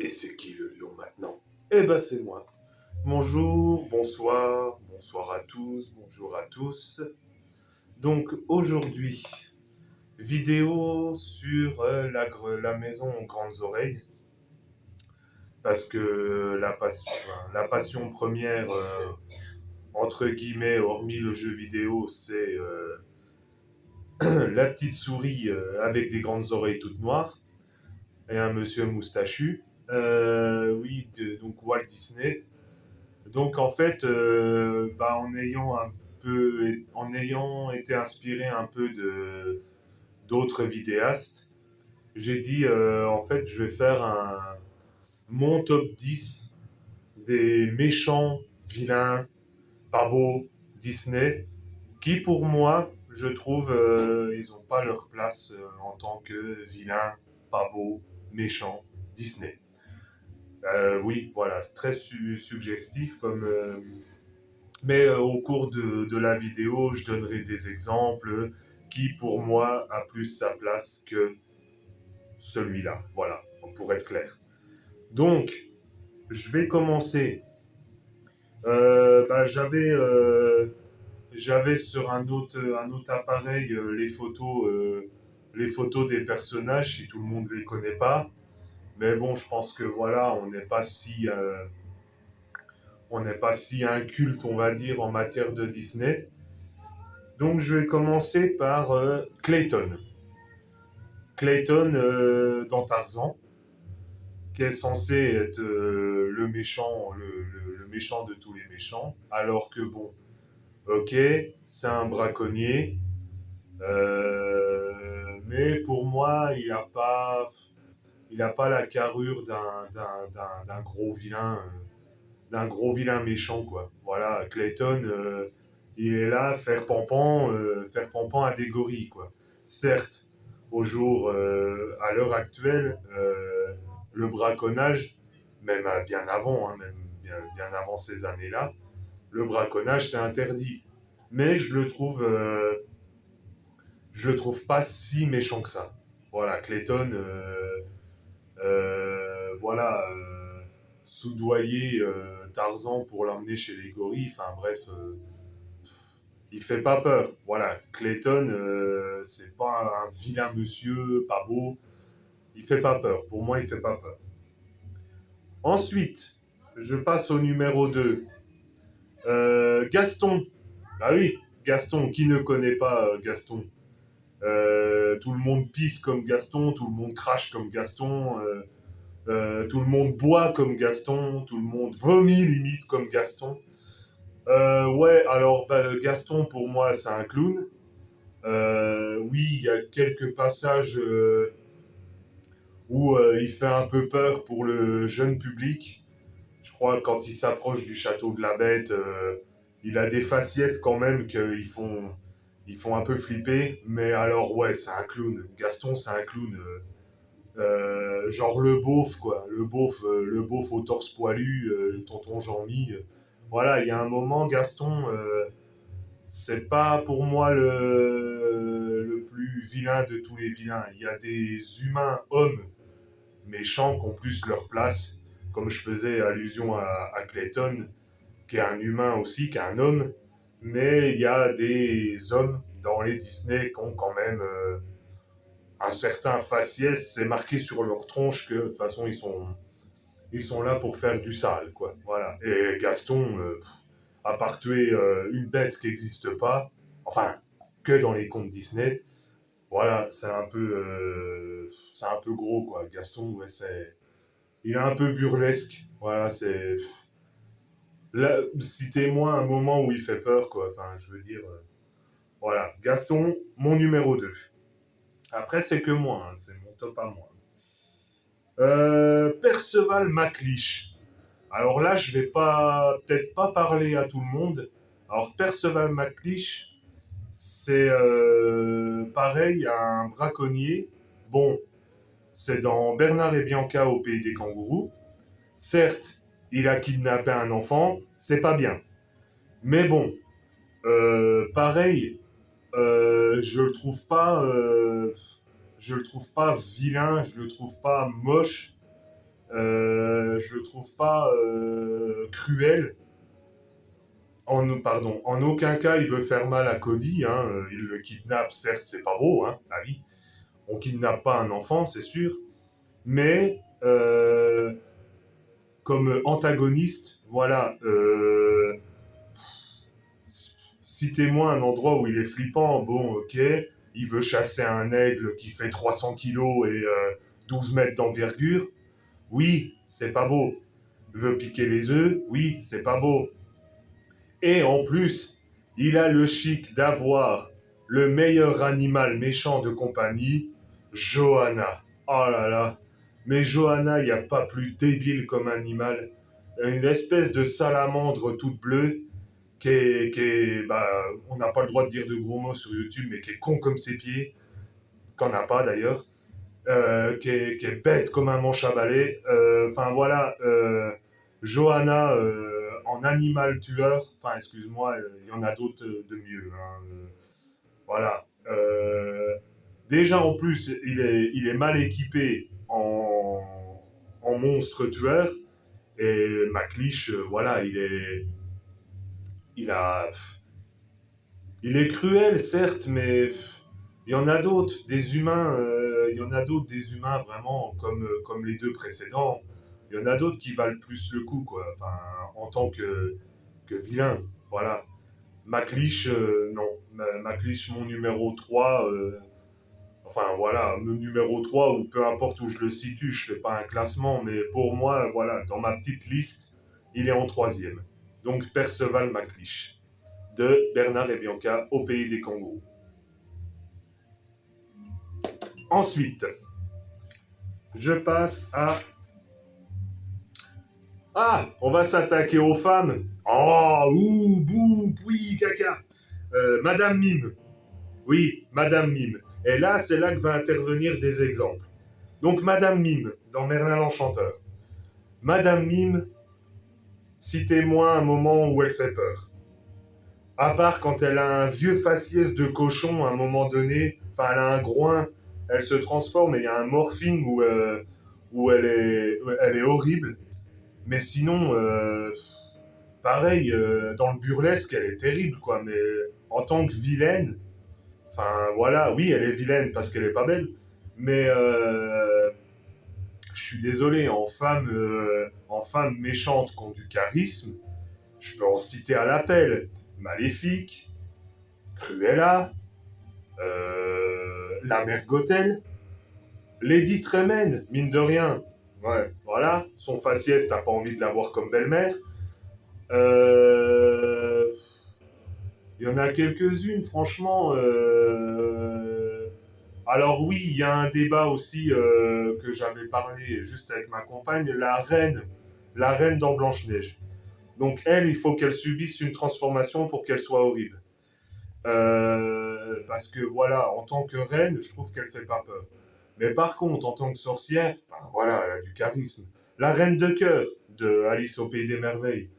Et c'est qui le lion maintenant? Eh ben c'est moi. Bonjour, bonsoir, bonsoir à tous, bonjour à tous. Donc aujourd'hui, vidéo sur la maison aux grandes oreilles. Parce que la passion première, entre guillemets, hormis le jeu vidéo, c'est la petite souris avec des grandes oreilles toutes noires et un monsieur moustachu. Oui, donc Walt Disney. Donc en fait, en ayant été inspiré un peu de d'autres vidéastes, j'ai dit en fait je vais faire mon top 10 des méchants, vilains, pas beaux Disney, qui pour moi, je trouve, ils n'ont pas leur place en tant que vilains, pas beaux, méchants Disney. Oui, voilà, c'est très suggestif mais au cours de la vidéo, je donnerai des exemples qui, pour moi, a plus sa place que celui-là. Voilà, pour être clair. Donc, je vais commencer. J'avais sur un autre appareil les photos des personnages, si tout le monde ne les connaît pas. Mais bon, je pense que voilà, on n'est pas si inculte, on va dire, en matière de Disney. Donc je vais commencer par Clayton. Clayton dans Tarzan, qui est censé être le méchant, le méchant de tous les méchants, alors que bon, ok, c'est un braconnier, mais pour moi, il a pas la carrure d'un gros vilain, d'un gros vilain méchant quoi. Voilà, Clayton, il est là faire pampan à des gorilles quoi. Certes, à l'heure actuelle, le braconnage, même bien avant, hein, même bien avant ces années-là, le braconnage c'est interdit. Mais je le trouve pas si méchant que ça. Voilà, Clayton, voilà, soudoyer Tarzan pour l'emmener chez les gorilles, enfin bref, il fait pas peur. Voilà, Clayton, c'est pas un vilain monsieur, pas beau, il fait pas peur. Pour moi, il fait pas peur. Ensuite, je passe au numéro 2. Gaston. Ah oui, Gaston, qui ne connaît pas Gaston? Tout le monde pisse comme Gaston, tout le monde crache comme Gaston, tout le monde boit comme Gaston, tout le monde vomit limite comme Gaston. Ouais, alors Gaston pour moi c'est un clown. Oui, il y a quelques passages où il fait un peu peur pour le jeune public. Je crois quand il s'approche du château de la Bête, il a des faciès quand même ils font un peu flipper. Mais alors ouais, c'est un clown. Gaston c'est un clown. Genre le beauf quoi, le beauf au torse poilu, tonton Jean-Mi. Voilà, il y a un moment Gaston, c'est pas pour moi le plus vilain de tous les vilains. Il y a des humains hommes méchants qui ont plus leur place, comme je faisais allusion à Clayton, qui est un humain aussi, qui est un homme, mais il y a des hommes dans les Disney qui ont quand même un certain faciès, c'est marqué sur leur tronche que de toute façon ils sont là pour faire du sale, quoi. Voilà. Et Gaston, à part tuer une bête qui n'existe pas, enfin, que dans les contes Disney, voilà, c'est un peu gros, quoi. Gaston, ouais, il est un peu burlesque. Voilà, là, citez-moi un moment où il fait peur, quoi. Enfin, je veux dire, voilà. Gaston, mon numéro 2. Après, c'est que moi, hein, c'est mon top à moi. Perceval McLeish. Alors là, je vais pas peut-être pas parler à tout le monde. Alors Perceval McLeish, c'est pareil, un braconnier. Bon, c'est dans Bernard et Bianca au pays des kangourous. Certes, il a kidnappé un enfant, c'est pas bien. Mais bon, pareil, je le trouve pas vilain, je le trouve pas moche. Je le trouve pas cruel. En aucun cas il veut faire mal à Cody, hein. Il le kidnappe, certes, c'est pas beau, hein, la vie. On kidnappe pas un enfant, c'est sûr, mais comme antagoniste, voilà, citez-moi un endroit où il est flippant. Bon, ok, il veut chasser un aigle qui fait 300 kilos et 12 mètres d'envergure. Oui, c'est pas beau. Il veut piquer les œufs. Oui, c'est pas beau. Et en plus, il a le chic d'avoir le meilleur animal méchant de compagnie, Johanna. Oh là là. Mais Johanna, il n'y a pas plus débile comme animal. Une espèce de salamandre toute bleue bah, on n'a pas le droit de dire de gros mots sur YouTube, mais qui est con comme ses pieds, qu'on n'a pas d'ailleurs, qui est bête comme un manche à balai. Enfin voilà, Johanna en animal tueur, enfin excuse-moi, il y en a d'autres de mieux. Hein, voilà. Déjà en plus, il est mal équipé en monstre tueur. Et McLeish, voilà, il a, il est cruel, certes, mais il y en a d'autres, des humains, il y en a d'autres, des humains vraiment comme les deux précédents. Il y en a d'autres qui valent plus le coup, quoi. Enfin, en tant que vilain, voilà. McLeish, non. McLeish, mon numéro 3, enfin voilà, mon numéro 3 ou peu importe où je le situe, je fais pas un classement, mais pour moi, voilà, dans ma petite liste, il est en troisième. Donc Perceval McLeish de Bernard et Bianca au pays des kangourous. Ensuite, je passe à... Ah, on va s'attaquer aux femmes. Oh, ouh, bouh, oui, caca. Madame Mime. Oui, Madame Mime. Et là, c'est là que va intervenir des exemples. Donc, Madame Mime, dans Merlin l'Enchanteur. Madame Mime, citez-moi un moment où elle fait peur. À part quand elle a un vieux faciès de cochon à un moment donné, enfin elle a un groin, elle se transforme et il y a un morphing où elle est horrible. Mais sinon, pareil, dans le burlesque, elle est terrible, quoi. Mais en tant que vilaine, enfin voilà, oui, elle est vilaine parce qu'elle est pas belle, mais je suis désolé, en femme méchante qui ont du charisme, je peux en citer à l'appel. Maléfique, Cruella, la mère Gothel, Lady Tremaine, mine de rien. Ouais, voilà, son faciès, t'as pas envie de la voir comme belle-mère. Il y en a quelques-unes, franchement. Alors oui, il y a un débat aussi que j'avais parlé juste avec ma compagne, la reine dans Blanche-Neige. Donc elle, il faut qu'elle subisse une transformation pour qu'elle soit horrible. Parce que voilà, en tant que reine, je trouve qu'elle fait pas peur. Mais par contre, en tant que sorcière, ben voilà, elle a du charisme. La reine de cœur de Alice au pays des merveilles.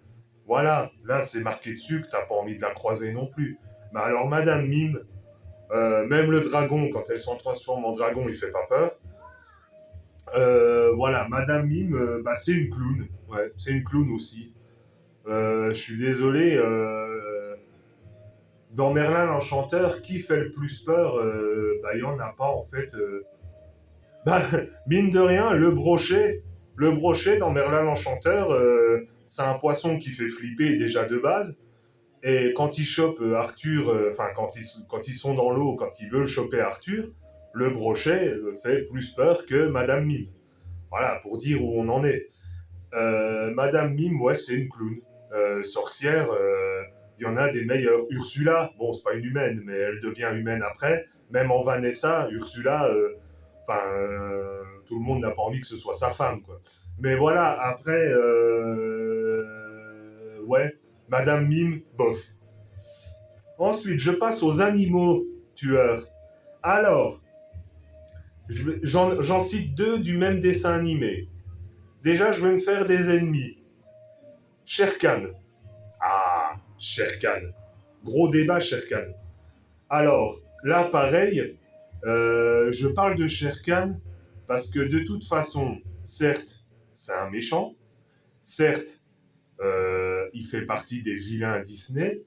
Voilà, là c'est marqué dessus que t'as pas envie de la croiser non plus. Mais alors Madame Mime, même le dragon, quand elle s'en transforme en dragon, il fait pas peur. Voilà, Madame Mime, bah, c'est une clown. Ouais, c'est une clown aussi. Je suis désolé, dans Merlin l'Enchanteur, qui fait le plus peur bah, il n'y en a pas en fait. Bah, mine de rien, le brochet dans Merlin l'Enchanteur, c'est un poisson qui fait flipper déjà de base. Et quand il chope Arthur, enfin quand ils sont dans l'eau, quand ils veulent choper Arthur, le brochet fait plus peur que Madame Mime. Voilà, pour dire où on en est. Madame Mime, ouais, c'est une clown. Sorcière, il y en a des meilleures. Ursula, bon, c'est pas une humaine, mais elle devient humaine après. Même en Vanessa, Ursula, tout le monde n'a pas envie que ce soit sa femme, quoi. Mais voilà, après, ouais, Madame Mime, bof. Ensuite, je passe aux animaux tueurs. Alors, j'en cite deux du même dessin animé. Déjà, je vais me faire des ennemis. Shere Khan. Ah, Shere Khan. Gros débat, Shere Khan. Alors, là, pareil, je parle de Shere Khan parce que de toute façon, certes, c'est un méchant. Certes, il fait partie des vilains Disney,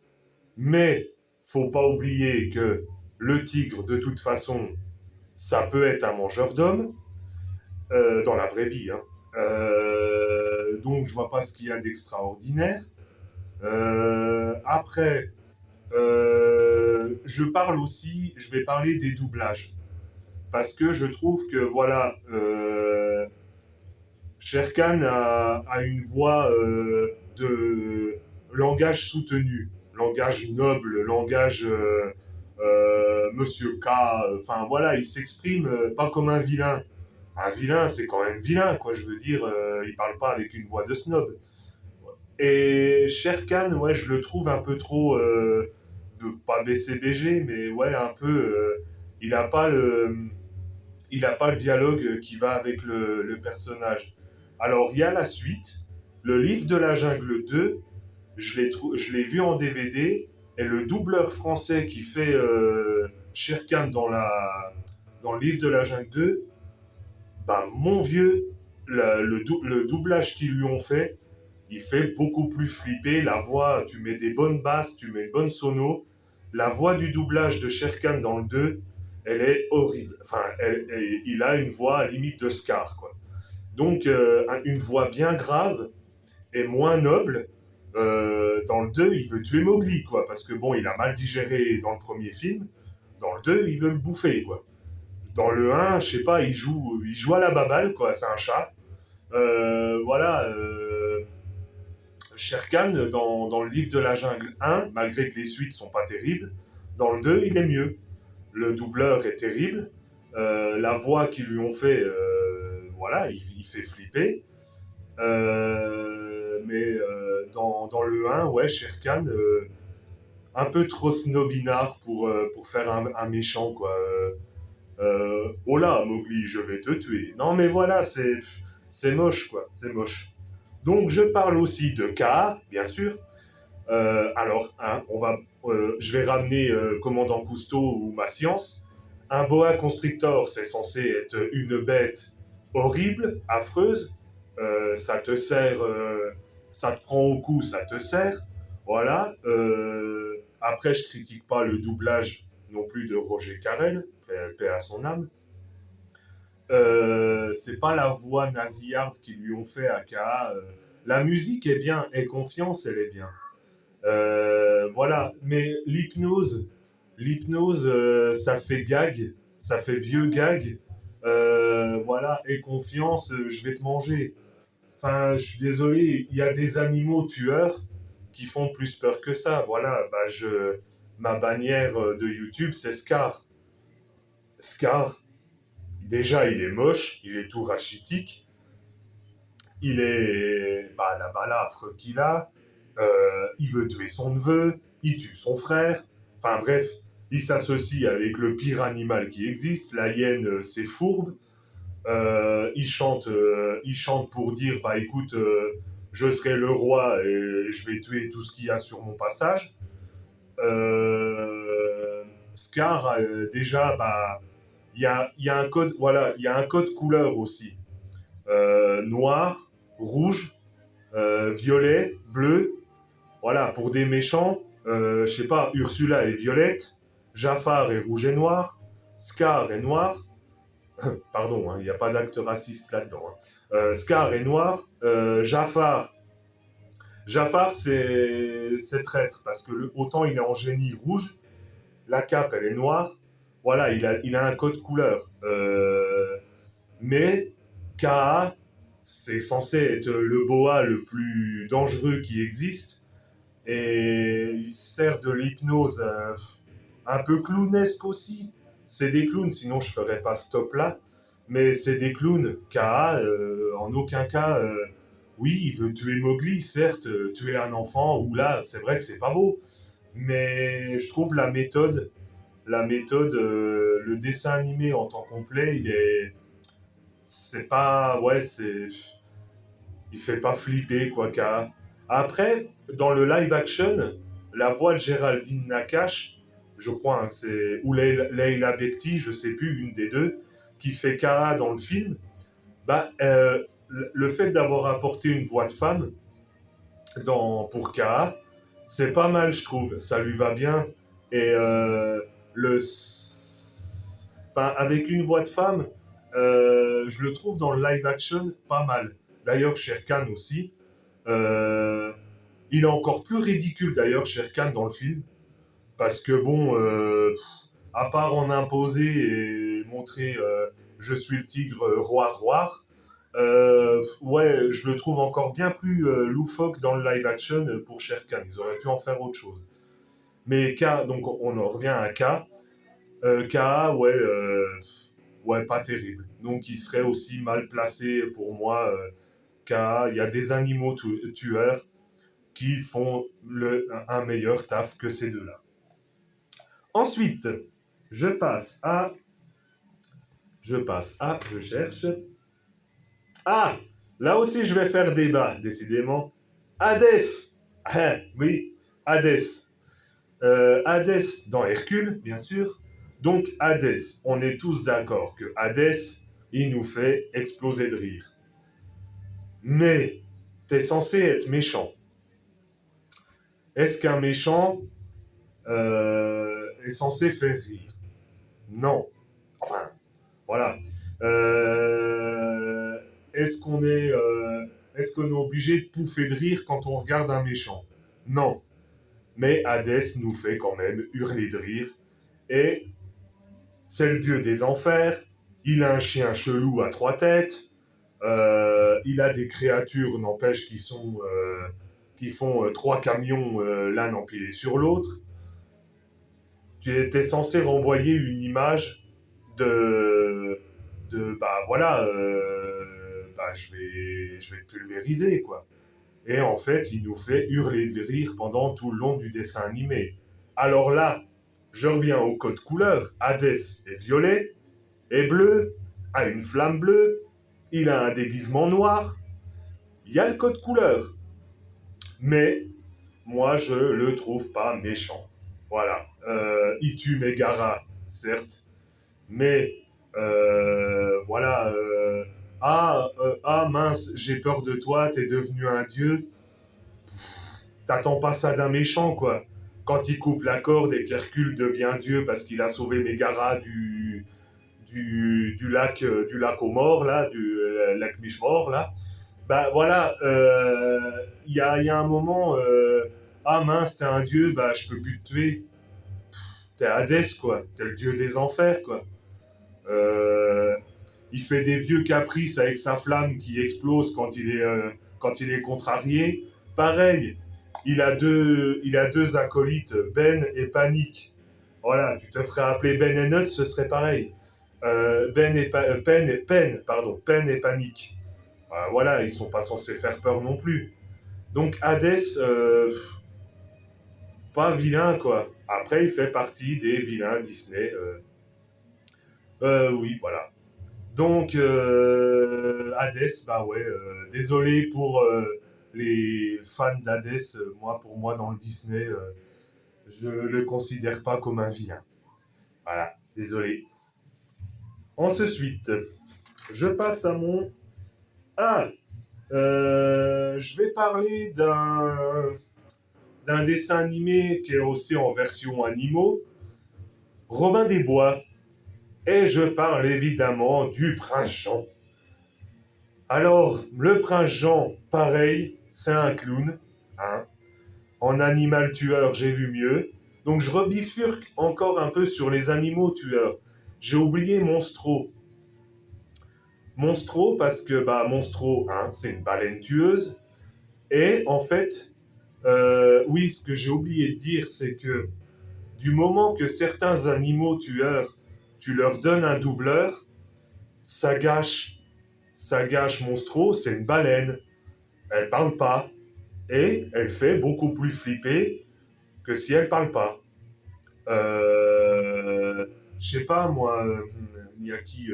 mais faut pas oublier que le tigre, de toute façon, ça peut être un mangeur d'hommes, dans la vraie vie. Hein. Donc je vois pas ce qu'il y a d'extraordinaire. Après, je vais parler des doublages. Parce que je trouve que, voilà, Shere Khan a une voix de langage soutenu, langage noble, langage Monsieur K. Enfin voilà, il s'exprime pas comme un vilain. Un vilain, c'est quand même vilain, quoi. Je veux dire, il parle pas avec une voix de snob. Et Shere Khan, ouais, je le trouve un peu trop, pas BCBG, mais ouais, un peu. Il a pas le, il a pas le dialogue qui va avec le personnage. Alors, il y a la suite, le livre de la jungle 2, je l'ai vu en DVD, et le doubleur français qui fait Shere Khan dans le livre de la jungle 2, bah, mon vieux, le doublage qu'ils lui ont fait, il fait beaucoup plus flipper. La voix, tu mets des bonnes basses, tu mets une bonne sono. La voix du doublage de Shere Khan dans le 2, elle est horrible. Enfin, il a une voix à limite de Scar, quoi. Donc, une voix bien grave et moins noble. Dans le 2, il veut tuer Mowgli, quoi. Parce que bon, il a mal digéré dans le premier film. Dans le 2, il veut le bouffer, quoi. Dans le 1, je sais pas, il joue à la baballe, quoi. C'est un chat. Voilà. Shere Khan, dans le livre de la jungle 1, malgré que les suites sont pas terribles, dans le 2, il est mieux. Le doubleur est terrible. La voix qu'ils lui ont fait, voilà, il fait flipper. Mais dans le 1, ouais, Shere Khan, un peu trop snobinard pour faire un méchant, quoi. Oh là, Mowgli, je vais te tuer. Non, mais voilà, c'est moche, quoi. C'est moche. Donc, je parle aussi de K, bien sûr. Alors, hein, je vais ramener Commandant Cousteau ou ma science. Un boa constrictor, c'est censé être une bête horrible, affreuse. Ça te serre, ça te prend au cou, ça te serre. Voilà. Après, je critique pas le doublage non plus de Roger Carrel, paix à son âme. C'est pas la voix nasillarde qu'ils lui ont fait à K. La musique est bien, et Confiance, elle est bien. Voilà, mais l'hypnose, ça fait gag, ça fait vieux gag. Voilà, et Confiance, je vais te manger. Enfin, je suis désolé, il y a des animaux tueurs qui font plus peur que ça. Voilà, bah ma bannière de YouTube, c'est Scar. Scar, déjà, il est moche, il est tout rachitique, il est la balafre qu'il a, il veut tuer son neveu, il tue son frère, enfin bref, il s'associe avec le pire animal qui existe, la hyène, c'est fourbe, il chante pour dire, bah écoute, je serai le roi et je vais tuer tout ce qu'il y a sur mon passage. Scar, déjà, bah, il y a un code, voilà, il y a un code couleur aussi. Noir, rouge, violet, bleu. Voilà, pour des méchants, je sais pas, Ursula est violette, Jafar est rouge et noir, Scar est noir. Pardon, il n'y a pas d'acte raciste là-dedans. Hein. Scar est noir, Jafar c'est traître parce que autant il est en génie rouge, la cape elle est noire. Voilà, il a un code couleur. Mais Ka, c'est censé être le boa le plus dangereux qui existe. Et il sert de l'hypnose un peu clownesque aussi. C'est des clowns, sinon je ferais pas stop là. Mais c'est des clowns. Ka, en aucun cas, oui, il veut tuer Mowgli, certes, tuer un enfant, ou là, c'est vrai que c'est pas beau. Mais je trouve le dessin animé en temps complet, c'est pas, ouais, il fait pas flipper quoi qu'à. Après, dans le live action, la voix de Géraldine Nakache, je crois hein, que c'est ou Leila Bekti, je sais plus, une des deux, qui fait Kara dans le film. Bah, le fait d'avoir apporté une voix de femme pour K.A., c'est pas mal, je trouve. Ça lui va bien. Et avec une voix de femme, je le trouve dans le live action pas mal. D'ailleurs, Shere Khan aussi. Euh, il est encore plus ridicule d'ailleurs, Shere Khan, dans le film. Parce que bon, à part en imposer et montrer je suis le tigre, roi, roi, ouais, je le trouve encore bien plus loufoque dans le live action pour Shere Khan. Ils auraient pu en faire autre chose. Mais K, donc on en revient à K. K, ouais, ouais, pas terrible. Donc il serait aussi mal placé pour moi. K, il y a des animaux tueurs qui font un meilleur taf que ces deux-là. Ensuite, je passe à. Je cherche. Ah, là aussi je vais faire débat, décidément. Hadès. Ah, oui, Hadès. Hadès dans Hercule, bien sûr. Donc Hadès, on est tous d'accord que Hadès, il nous fait exploser de rire. Mais t'es censé être méchant. Est-ce qu'un méchant est censé faire rire? Non. Enfin, voilà. Est-ce qu'on est obligé de pouffer de rire quand on regarde un méchant? Non. Mais Hadès nous fait quand même hurler de rire. Et c'est le dieu des enfers. Il a un chien chelou à 3 têtes. Il a des créatures, n'empêche, qui font 3 camions l'un empilé sur l'autre. Tu étais censé renvoyer une image bah voilà, bah je vais te pulvériser, quoi. Et en fait, il nous fait hurler de rire pendant tout le long du dessin animé. Alors là, je reviens au code couleur. Hadès est violet, est bleu, a une flamme bleue, il a un déguisement noir. Il y a le code couleur. Mais moi, je le trouve pas méchant. Voilà. Il tue Megara, certes, mais voilà. Mince, j'ai peur de toi, t'es devenu un dieu. T'attends pas ça d'un méchant, quoi. Quand il coupe la corde et qu'Hercule devient dieu parce qu'il a sauvé Mégara du lac aux morts, là, du lac Mishmor, là. Bah voilà, il y a un moment, ah mince, t'es un dieu, bah je peux plus te tuer. T'es Hadès, quoi. T'es le dieu des enfers, quoi. Euh, il fait des vieux caprices avec sa flamme qui explose quand il est contrarié. Pareil, il a deux acolytes, Ben et Panique. Voilà, tu te ferais appeler Ben et Nut, ce serait pareil. Pen et Panique. Voilà, ils sont pas censés faire peur non plus. Donc Hadès, pas vilain, quoi. Après, il fait partie des vilains Disney. Oui, voilà. Donc, Hadès, bah ouais, désolé pour les fans d'Hadès. Pour moi, dans le Disney, je le considère pas comme un vilain. Voilà, désolé. Ensuite, je passe à mon... Ah, je vais parler d'un dessin animé qui est aussi en version animaux, Robin des Bois. Et je parle évidemment du Prince Jean. Alors, le Prince Jean, pareil, c'est un clown. Hein. En animal tueur, j'ai vu mieux. Donc je rebifurque encore un peu sur les animaux tueurs. J'ai oublié Monstro. Monstro parce que Monstro, hein, c'est une baleine tueuse. Et en fait, oui, ce que j'ai oublié de dire, c'est que du moment que certains animaux tueurs, tu leur donnes un doubleur, ça gâche Monstro, c'est une baleine. Elle parle pas. Et elle fait beaucoup plus flipper que si elle parle pas. Je sais pas, moi, il y a qui...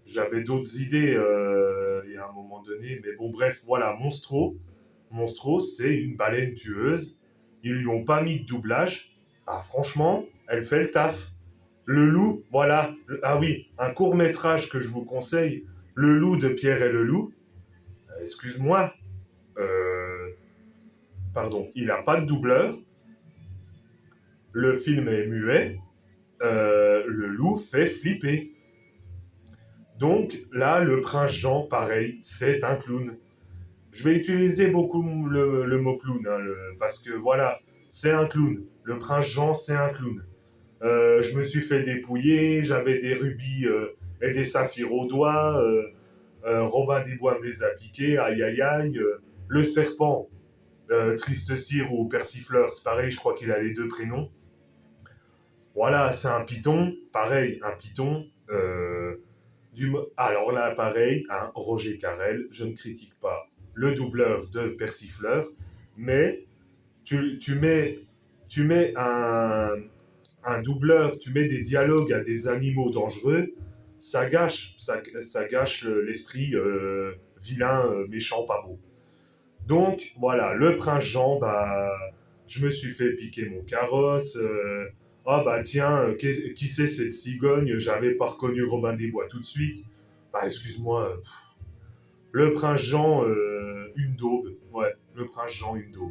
j'avais d'autres idées il y a un moment donné, mais bon, bref, voilà, Monstro. Monstro, c'est une baleine tueuse. Ils lui ont pas mis de doublage. Ah, franchement, elle fait le taf. Le loup, voilà. Ah oui, un court métrage que je vous conseille, Le loup de Pierre et le loup, excuse-moi, euh, pardon, il n'a pas de doubleur, le film est muet, le loup fait flipper. Donc là, le prince Jean, pareil, c'est un clown. Je vais utiliser beaucoup le mot clown, hein, parce que voilà, c'est un clown. Le prince Jean, c'est un clown. Je me suis fait dépouiller, j'avais des rubis et des saphirs aux doigts. Robin des Bois me les a piqués, aïe aïe aïe. Le serpent, Triste Cire ou Persifleur, c'est pareil, je crois qu'il a les deux prénoms. Voilà, c'est un python, pareil, un python. Alors là, pareil, un Roger Carrel, je ne critique pas le doubleur de Persifleur, mais tu mets un doubleur, tu mets des dialogues à des animaux dangereux, ça gâche l'esprit vilain, méchant, pas beau. Donc voilà, le prince Jean, bah, je me suis fait piquer mon carrosse. Ah bah tiens, qui c'est cette cigogne? J'avais pas reconnu Robin des Bois tout de suite. Bah excuse-moi, le prince Jean, une daube. Ouais, le prince Jean, une daube.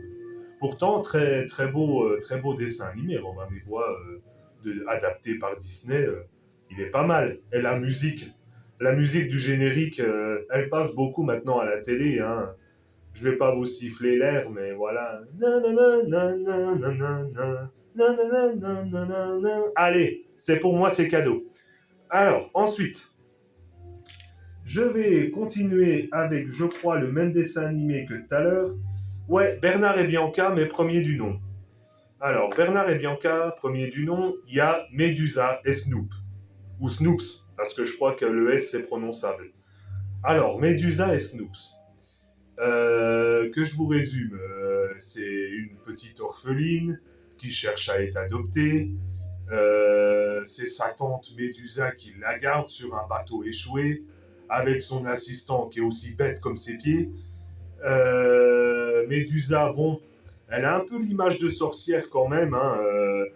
Pourtant, très beau dessin animé, Robin des Bois, adapté par Disney, il est pas mal. Et la musique du générique, elle passe beaucoup maintenant à la télé, hein. Je vais pas vous siffler l'air, mais voilà. Allez, c'est pour moi, c'est cadeau. Alors, ensuite, je vais continuer avec, je crois, le même dessin animé que tout à l'heure. Ouais, Bernard et Bianca, mais premier du nom. Alors, Bernard et Bianca, premier du nom, il y a Médusa et Snoop. Ou Snoops, parce que je crois que le S c'est prononçable. Alors, Médusa et Snoops. Que je vous résume, c'est une petite orpheline qui cherche à être adoptée. C'est sa tante Médusa qui la garde sur un bateau échoué, avec son assistant qui est aussi bête comme ses pieds. Médusa, bon, elle a un peu l'image de sorcière quand même. Hein,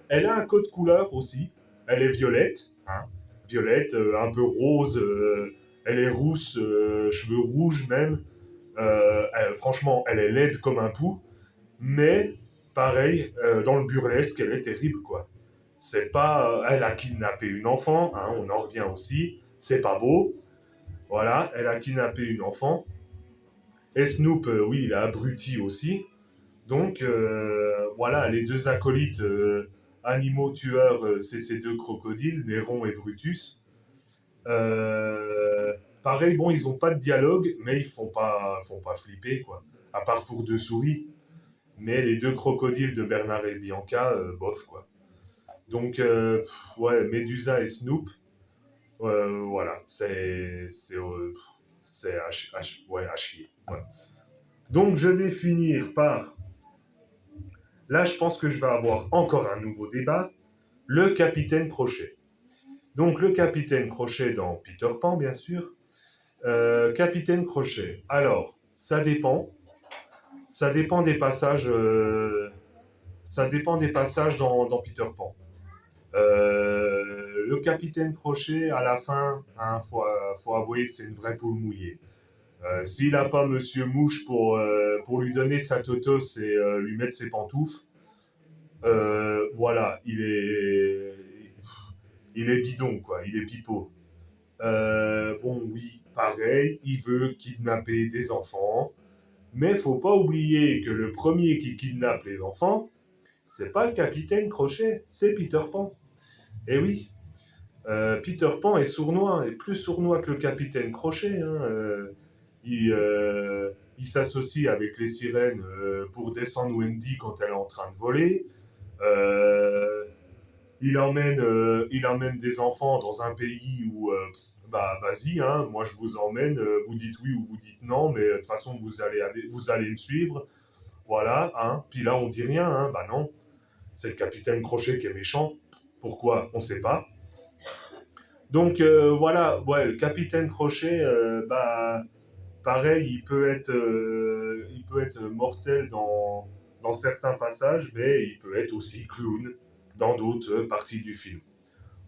elle a un code couleur aussi. Elle est violette. Hein, violette, un peu rose. Elle est rousse, cheveux rouges même. Franchement, elle est laide comme un pou, mais pareil, dans le burlesque, elle est terrible, quoi. C'est pas, elle a kidnappé une enfant, hein, on en revient aussi. C'est pas beau, voilà, elle a kidnappé une enfant. Et Snoop, oui, il a abruti aussi. Donc voilà, les deux acolytes animaux tueurs, c'est ces deux crocodiles, Néron et Brutus. Pareil, bon, ils ont pas de dialogue, mais ils font pas flipper, quoi. À part pour deux souris. Mais les deux crocodiles de Bernard et Bianca, bof, quoi. Donc, ouais, Médusa et Snoop, voilà, c'est ouais, à chier. Ouais. Donc, je vais finir par. Là, je pense que je vais avoir encore un nouveau débat. Le capitaine Crochet. Donc, le capitaine Crochet dans Peter Pan, bien sûr. Capitaine Crochet. Alors, ça dépend. Ça dépend des passages. Ça dépend des passages dans Peter Pan. Le capitaine Crochet, à la fin, hein, faut avouer que c'est une vraie poule mouillée. S'il n'a pas Monsieur Mouche pour lui donner sa totos et lui mettre ses pantoufles, voilà, il est bidon, quoi, il est pipeau. Bon, oui, pareil, il veut kidnapper des enfants, mais faut pas oublier que le premier qui kidnappe les enfants, c'est pas le capitaine Crochet, c'est Peter Pan. Eh oui, Peter Pan est sournois, et plus sournois que le capitaine Crochet. Hein, il s'associe avec les sirènes pour descendre Wendy quand elle est en train de voler. Euh, il emmène des enfants dans un pays où, bah vas-y, hein, moi je vous emmène, vous dites oui ou vous dites non, mais de toute façon vous allez me suivre, voilà, hein. Puis là on dit rien, hein, bah non, c'est le capitaine Crochet qui est méchant. Pourquoi? On sait pas. Donc voilà, ouais, le capitaine Crochet, bah pareil, il peut être mortel dans certains passages, mais il peut être aussi clown dans d'autres parties du film.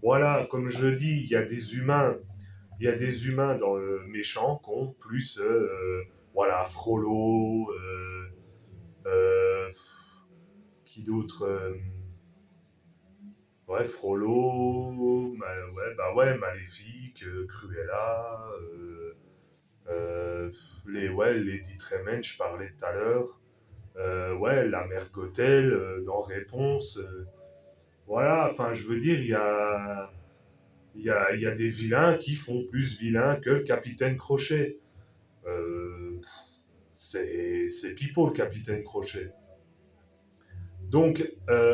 Voilà, comme je dis, il y a des humains il y a des humains dans le méchant qui ont plus, voilà, Frollo, qui d'autre ouais, Frollo, ouais, bah ouais, Maléfique, Cruella, ouais, Lady Tremaine, je parlais tout à l'heure. Ouais, la mère Gothel dans Réponse. Voilà, enfin, je veux dire, il y a des vilains qui font plus vilains que le capitaine Crochet. Euh, c'est pipeau, le capitaine Crochet. Donc,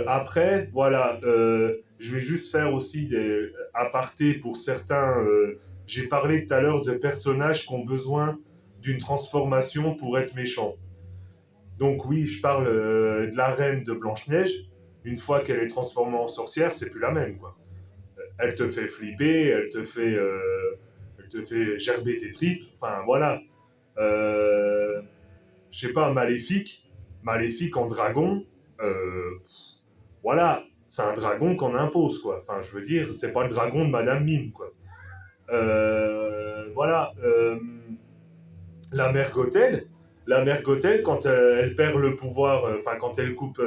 après, voilà, je vais juste faire aussi des apartés pour certains. J'ai parlé tout à l'heure de personnages qui ont besoin d'une transformation pour être méchants. Donc oui, je parle de la reine de Blanche-Neige. Une fois qu'elle est transformée en sorcière, c'est plus la même, quoi. Elle te fait flipper, elle te fait gerber tes tripes. Enfin, voilà. Euh, je sais pas, Maléfique en dragon. Voilà, c'est un dragon qu'on impose, quoi. Enfin, je veux dire, c'est pas le dragon de Madame Mime, quoi. Voilà. La mère Gothel, quand elle perd le pouvoir, enfin, quand elle coupe,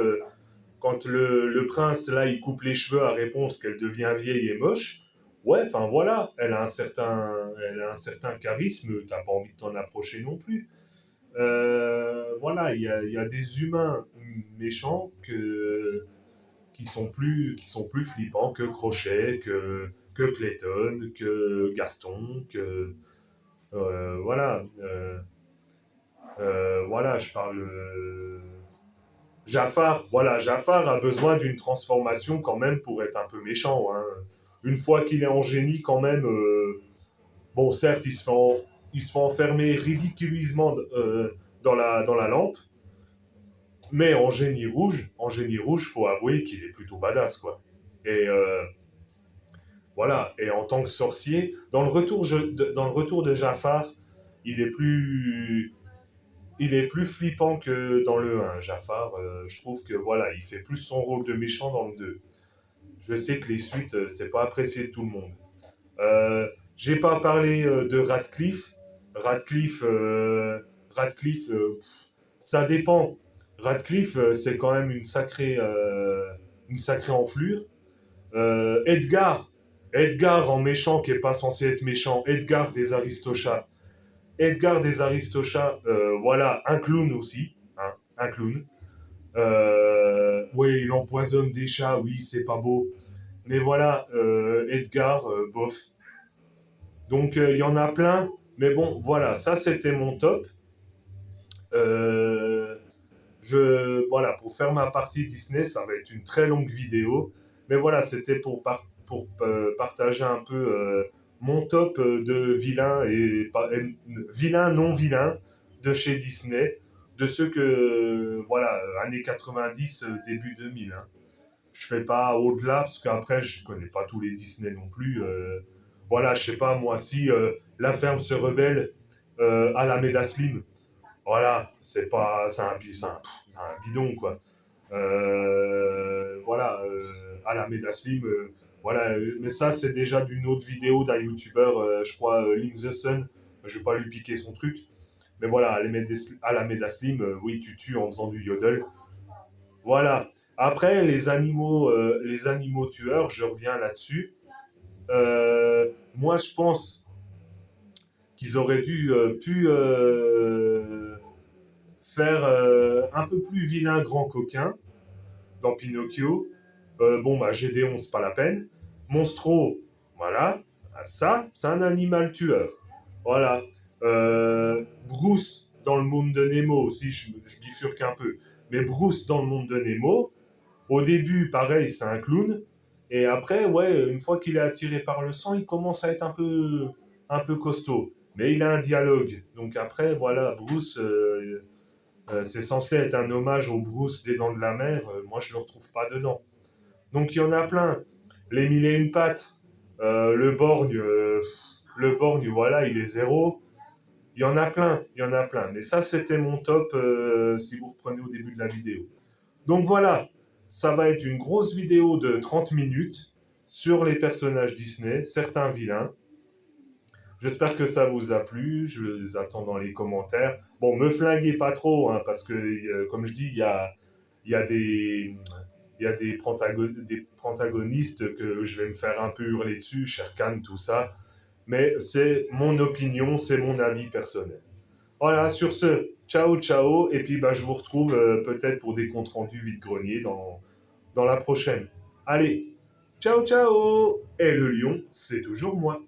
quand le prince, là, il coupe les cheveux à Réponse qu'elle devient vieille et moche, ouais, enfin, voilà, elle a un certain charisme, t'as pas envie de t'en approcher non plus. Voilà, il y a des humains méchants qui sont plus flippants que Crochet, que Clayton, que Gaston, que voilà. Voilà, je parle. Jafar, voilà, Jafar a besoin d'une transformation quand même pour être un peu méchant. Hein. Une fois qu'il est en génie, quand même, bon, certes, il se fait enfermer ridiculisement dans la lampe, mais en génie rouge, faut avouer qu'il est plutôt badass, quoi. Et voilà, et en tant que sorcier, dans le retour de Jafar, il est plus, il est plus flippant que dans le 1, Jafar. Je trouve que voilà, il fait plus son rôle de méchant dans le 2. Je sais que les suites, c'est pas apprécié de tout le monde. J'ai pas parlé de Radcliffe. Radcliffe, Radcliffe ça dépend. Radcliffe, c'est quand même une sacrée enflure. Edgar, Edgar en méchant qui est pas censé être méchant, Edgar des Aristochats. Edgar des Aristochats, voilà, un clown aussi, hein, un clown. Oui, il empoisonne des chats, oui, c'est pas beau. Mais voilà, Edgar, bof. Donc il y en a plein, mais bon, voilà, ça c'était mon top. Euh, voilà, pour faire ma partie Disney, ça va être une très longue vidéo. Mais voilà, c'était pour partager un peu mon top de vilains vilains non vilains de chez Disney, de ceux que, voilà, années 90, début 2000. Hein. Je fais pas au-delà, parce qu'après, je connais pas tous les Disney non plus. Voilà, je sais pas, moi, si La Ferme se rebelle à la Slim, voilà, c'est pas, c'est un bidon, quoi. Voilà, à la Slim, voilà, mais ça, c'est déjà d'une autre vidéo d'un youtubeur, je crois, Link the Sun. Je vais pas lui piquer son truc. Mais voilà, à la Slim, oui, tu tues en faisant du yodel. Voilà. Après, les animaux tueurs, je reviens là-dessus. Moi, je pense qu'ils auraient dû faire un peu plus vilain grand coquin dans Pinocchio. Bon, bah, Gédéon, c'est pas la peine. Monstro, voilà. Ah, ça, c'est un animal tueur. Voilà. Bruce, dans le monde de Nemo aussi, je bifurque un peu. Mais Bruce, dans le monde de Nemo, au début, pareil, c'est un clown. Et après, ouais, une fois qu'il est attiré par le sang, il commence à être un peu costaud. Mais il a un dialogue. Donc après, voilà, Bruce, c'est censé être un hommage au Bruce des Dents de la Mer. Moi, je le retrouve pas dedans. Donc il y en a plein. Les mille et une pattes, le borgne, voilà, il est zéro. Il y en a plein, il y en a plein. Mais ça, c'était mon top si vous reprenez au début de la vidéo. Donc voilà, ça va être une grosse vidéo de 30 minutes sur les personnages Disney, certains vilains. J'espère que ça vous a plu. Je les attends dans les commentaires. Bon, me flinguez pas trop, hein, parce que, comme je dis, il y a des, il y a des protagonistes que je vais me faire un peu hurler dessus, Sherkan, tout ça. Mais c'est mon opinion, c'est mon avis personnel. Voilà, sur ce, ciao, ciao. Et puis, bah, je vous retrouve peut-être pour des comptes rendus vide-grenier dans la prochaine. Allez, ciao, ciao. Et le lion, c'est toujours moi.